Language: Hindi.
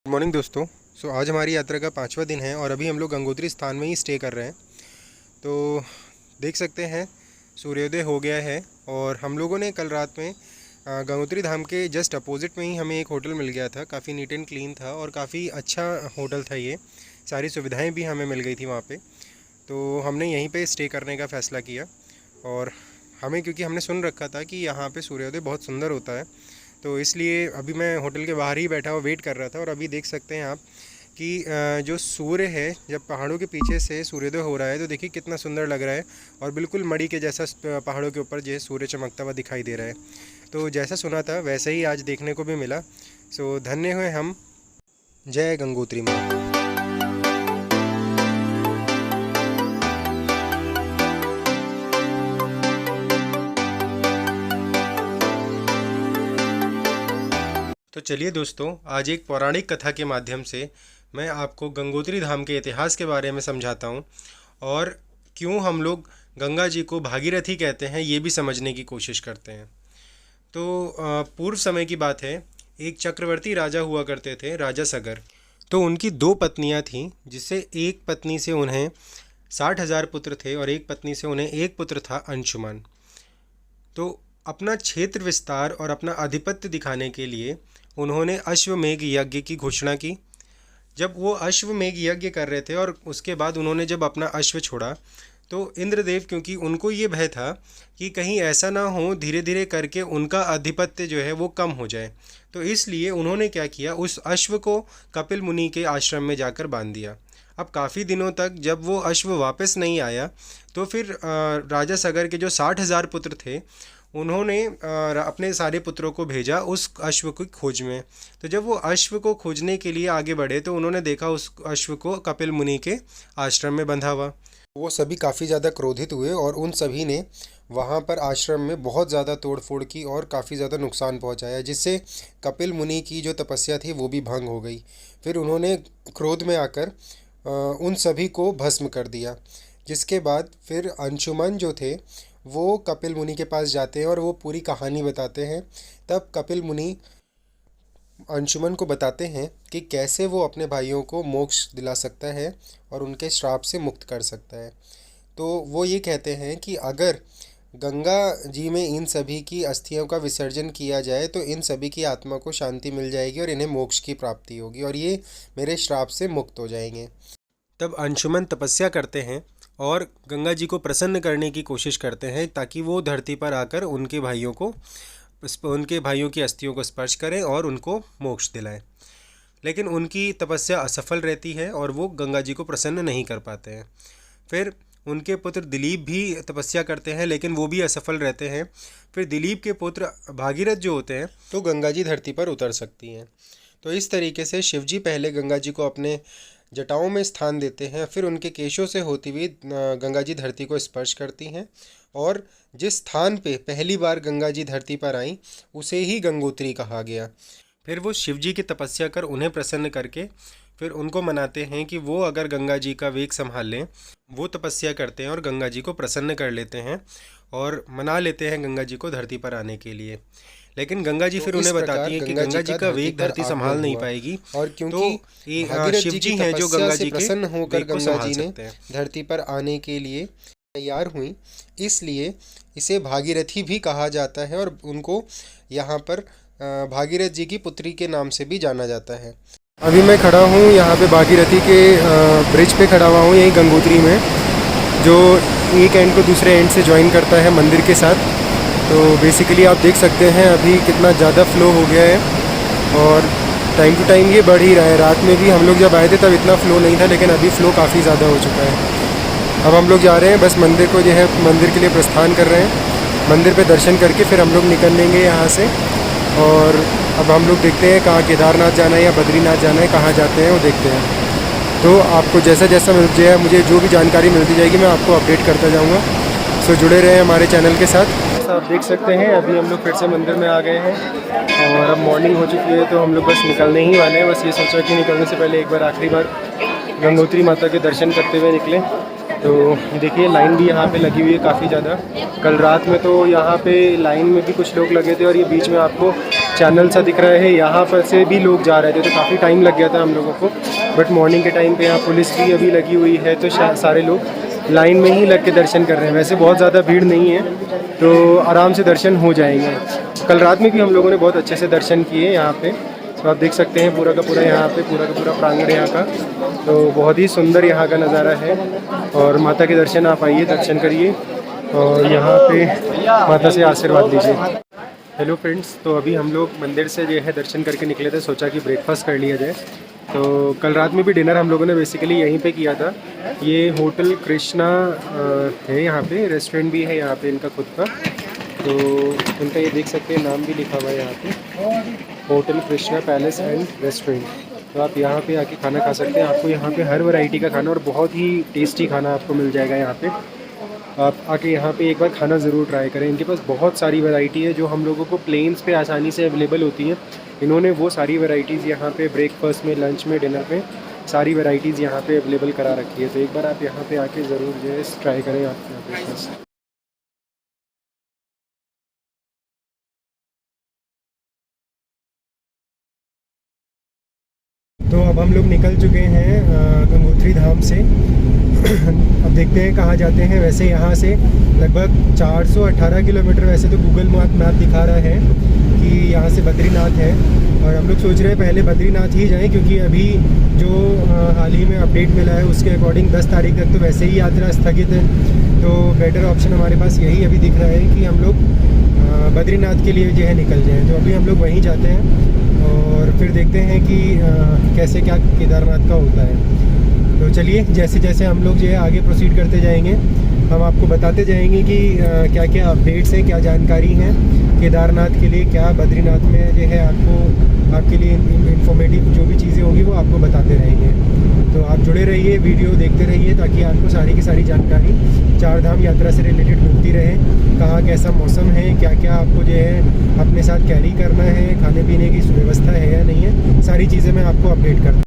गुड मॉर्निंग दोस्तों। आज हमारी यात्रा का 5वां दिन है और अभी हम लोग गंगोत्री स्थान में ही स्टे कर रहे हैं। तो देख सकते हैं सूर्योदय हो गया है और हम लोगों ने कल रात में गंगोत्री धाम के जस्ट अपोजिट में ही हमें एक होटल मिल गया था। काफ़ी नीट एंड क्लीन था और काफ़ी अच्छा होटल था ये। सारी सुविधाएं भी हमें मिल गई थी वहाँ पे। तो हमने यहीं पे स्टे करने का फ़ैसला किया और हमें क्योंकि हमने सुन रखा था कि यहाँ पे सूर्योदय बहुत सुंदर होता है, तो इसलिए अभी मैं होटल के बाहर ही बैठा हुआ वेट कर रहा था। और अभी देख सकते हैं आप कि जो सूर्य है, जब पहाड़ों के पीछे से सूर्योदय हो रहा है तो देखिए कितना सुंदर लग रहा है और बिल्कुल मणि के जैसा पहाड़ों के ऊपर जो है सूर्य चमकता हुआ दिखाई दे रहा है। तो जैसा सुना था वैसे ही आज देखने को भी मिला। सो धन्य हुए हम। जय गंगोत्री माँ। तो चलिए दोस्तों, आज एक पौराणिक कथा के माध्यम से मैं आपको गंगोत्री धाम के इतिहास के बारे में समझाता हूँ और क्यों हम लोग गंगा जी को भागीरथी कहते हैं ये भी समझने की कोशिश करते हैं। तो पूर्व समय की बात है, एक चक्रवर्ती राजा हुआ करते थे, राजा सगर। तो उनकी 2 पत्नियाँ थीं, जिससे एक पत्नी से उन्हें 60,000 पुत्र थे और एक पत्नी से उन्हें एक पुत्र था, अंशुमान। तो अपना क्षेत्र विस्तार और अपना आधिपत्य दिखाने के लिए उन्होंने अश्वमेघ यज्ञ की घोषणा की। जब वो अश्वमेघ यज्ञ कर रहे थे और उसके बाद उन्होंने जब अपना अश्व छोड़ा तो इंद्रदेव, क्योंकि उनको ये भय था कि कहीं ऐसा ना हो धीरे धीरे करके उनका आधिपत्य जो है वो कम हो जाए, तो इसलिए उन्होंने क्या किया, उस अश्व को कपिल मुनि के आश्रम में जाकर बांध दिया। अब काफ़ी दिनों तक जब वो अश्व वापस नहीं आया तो फिर राजा सगर के जो 60,000 पुत्र थे उन्होंने अपने सारे पुत्रों को भेजा उस अश्व की खोज में। तो जब वो अश्व को खोजने के लिए आगे बढ़े तो उन्होंने देखा उस अश्व को कपिल मुनि के आश्रम में बंधा हुआ। वो सभी काफ़ी ज़्यादा क्रोधित हुए और उन सभी ने वहाँ पर आश्रम में बहुत ज़्यादा तोड़फोड़ की और काफ़ी ज़्यादा नुकसान पहुँचाया, जिससे कपिल मुनि की जो तपस्या थी वो भी भंग हो गई। फिर उन्होंने क्रोध में आकर उन सभी को भस्म कर दिया। जिसके बाद फिर अंशुमन जो थे वो कपिल मुनि के पास जाते हैं और वो पूरी कहानी बताते हैं। तब कपिल मुनि अंशुमन को बताते हैं कि कैसे वो अपने भाइयों को मोक्ष दिला सकता है और उनके श्राप से मुक्त कर सकता है। तो वो ये कहते हैं कि अगर गंगा जी में इन सभी की अस्थियों का विसर्जन किया जाए तो इन सभी की आत्मा को शांति मिल जाएगी और इन्हें मोक्ष की प्राप्ति होगी और ये मेरे श्राप से मुक्त हो जाएंगे। तब अंशुमन तपस्या करते हैं और गंगा जी को प्रसन्न करने की कोशिश करते हैं ताकि वो धरती पर आकर उनके भाइयों की अस्थियों को स्पर्श करें और उनको मोक्ष दिलाएं। लेकिन उनकी तपस्या असफल रहती है और वो गंगा जी को प्रसन्न नहीं कर पाते हैं। फिर उनके पुत्र दिलीप भी तपस्या करते हैं लेकिन वो भी असफल रहते हैं। फिर दिलीप के पुत्र भागीरथ जो होते हैं तो गंगा जी धरती पर उतर सकती हैं। तो इस तरीके से शिवजी पहले गंगा जी को अपने जटाओं में स्थान देते हैं, फिर उनके केशों से होती हुई गंगा जी धरती को स्पर्श करती हैं और जिस स्थान पे पहली बार गंगा जी धरती पर आईं उसे ही गंगोत्री कहा गया। फिर वो शिवजी की तपस्या कर उन्हें प्रसन्न करके फिर उनको मनाते हैं कि वो अगर गंगा जी का वेग संभाल लें, वो तपस्या करते हैं और गंगा जी को प्रसन्न कर लेते हैं और मना लेते हैं गंगा जी को धरती पर आने के लिए। लेकिन गंगा जी फिर उन्हें बताती है कि गंगा जी का वेग धरती संभाल नहीं पाएगी और क्योंकि शिव जी हैं जो गंगा जी के प्रसन्न होकर गंगा जी ने धरती पर आने के लिए तैयार हुई, इसलिए इसे भागीरथी भी कहा जाता है और उनको यहाँ पर भागीरथ जी की पुत्री के नाम से भी जाना जाता है। अभी मैं खड़ा हूँ यहाँ पे भागीरथी के ब्रिज पे खड़ा हुआ हूँ, यही गंगोत्री में, जो एक एंड को दूसरे एंड से ज्वाइन करता है मंदिर के साथ। तो बेसिकली आप देख सकते हैं अभी कितना ज़्यादा फ्लो हो गया है और टाइम टू टाइम ये बढ़ ही रहा है। रात में भी हम लोग जब आए थे तब इतना फ़्लो नहीं था, लेकिन अभी फ़्लो काफ़ी ज़्यादा हो चुका है। अब हम लोग जा रहे हैं, बस मंदिर को जो है मंदिर के लिए प्रस्थान कर रहे हैं। मंदिर पे दर्शन करके फिर हम लोग निकल लेंगे यहाँ से और अब हम लोग देखते हैं कहाँ केदारनाथ जाना है या बद्रीनाथ जाना है, कहाँ जाते हैं वो देखते हैं। तो आपको जैसा जैसा मुझे जो भी जानकारी मिलती जाएगी मैं आपको अपडेट करता जाऊँगा। सो जुड़े रहें हमारे चैनल के साथ। आप देख सकते हैं अभी हम लोग फिर से मंदिर में आ गए हैं और अब मॉर्निंग हो चुकी है, तो हम लोग बस निकलने ही वाले हैं। बस ये सोचा कि निकलने से पहले एक बार आखिरी बार गंगोत्री माता के दर्शन करते हुए निकलें। तो देखिए लाइन भी यहाँ पे लगी हुई है काफ़ी ज़्यादा। कल रात में तो यहाँ पे लाइन में भी कुछ लोग लगे थे और ये बीच में आपको चैनल सा दिख रहा है, यहाँ पर से भी लोग जा रहे थे, तो काफ़ी टाइम लग गया था हम लोगों को। बट मॉर्निंग के टाइम पे यहाँ पुलिस भी अभी लगी हुई है, तो सारे लोग लाइन में ही लग के दर्शन कर रहे हैं। वैसे बहुत ज़्यादा भीड़ नहीं है, तो आराम से दर्शन हो जाएंगे। कल रात में भी हम लोगों ने बहुत अच्छे से दर्शन किए यहाँ पे, तो आप देख सकते हैं पूरा का पूरा यहाँ पे पूरा का पूरा प्रांगण यहाँ का, तो बहुत ही सुंदर यहाँ का नज़ारा है। और माता के दर्शन आप आइए, दर्शन करिए और यहाँ पे माता से आशीर्वाद लीजिए। हेलो फ्रेंड्स, तो अभी हम लोग मंदिर से जो है दर्शन करके निकले थे, सोचा कि ब्रेकफास्ट कर लिया जाए। तो कल रात में भी डिनर हम लोगों ने बेसिकली यहीं पे किया था। ये होटल कृष्णा है, यहाँ पे रेस्टोरेंट भी है यहाँ पे इनका खुद का, तो इनका ये देख सकते हैं नाम भी लिखा हुआ है यहाँ पे, hotel Krishna palace and restaurant. तो आप यहाँ पे आके खाना खा सकते हैं। आपको यहाँ पे हर वैरायटी का खाना और बहुत ही टेस्टी खाना आपको मिल जाएगा यहाँ पे। आप आके यहाँ पे एक बार खाना ज़रूर ट्राई करें। इनके पास बहुत सारी वैरायटी है जो हम लोगों को प्लेन्स पे आसानी से अवेलेबल होती हैं। इन्होंने वो सारी वैरायटीज़ यहाँ पे ब्रेकफास्ट में, लंच में, डिनर पे सारी वैरायटीज़ यहाँ पे अवेलेबल करा रखी है। तो एक बार आप यहाँ पे आके ज़रूर जो है ट्राई करें आप ब्रेकफास्ट। तो अब हम लोग निकल चुके हैं गंगोत्री धाम से। अब देखते हैं कहाँ जाते हैं। वैसे यहाँ से लगभग 418 किलोमीटर वैसे तो गूगल मैप दिखा रहा है कि यहाँ से बद्रीनाथ है, और हम लोग सोच रहे हैं पहले बद्रीनाथ ही जाएं, क्योंकि अभी जो हाल ही में अपडेट मिला है उसके अकॉर्डिंग 10 तारीख तक तो वैसे ही यात्रा स्थगित है। तो बेटर ऑप्शन हमारे पास यही अभी दिख रहा है कि हम लोग बद्रीनाथ के लिए जो है निकल जाएँ। तो अभी हम लोग वहीं जाते हैं और फिर देखते हैं कि कैसे क्या केदारनाथ का होता है। तो चलिए, जैसे जैसे हम लोग जो है आगे प्रोसीड करते जाएंगे, हम आपको बताते जाएंगे कि क्या क्या अपडेट्स हैं, क्या जानकारी हैं केदारनाथ के लिए, क्या बद्रीनाथ में जो है आपके लिए इंफॉर्मेटिव जो भी चीज़ें होंगी वो आपको बताते रहेंगे। तो आप जुड़े रहिए, वीडियो देखते रहिए, ताकि आपको सारी की सारी जानकारी चार धाम यात्रा से रिलेटेड मिलती रहे। कहाँ कैसा मौसम है, क्या क्या आपको जो है अपने साथ कैरी करना है, खाने पीने की व्यवस्था है या नहीं है, सारी चीज़ें मैं आपको अपडेट करता हूँ।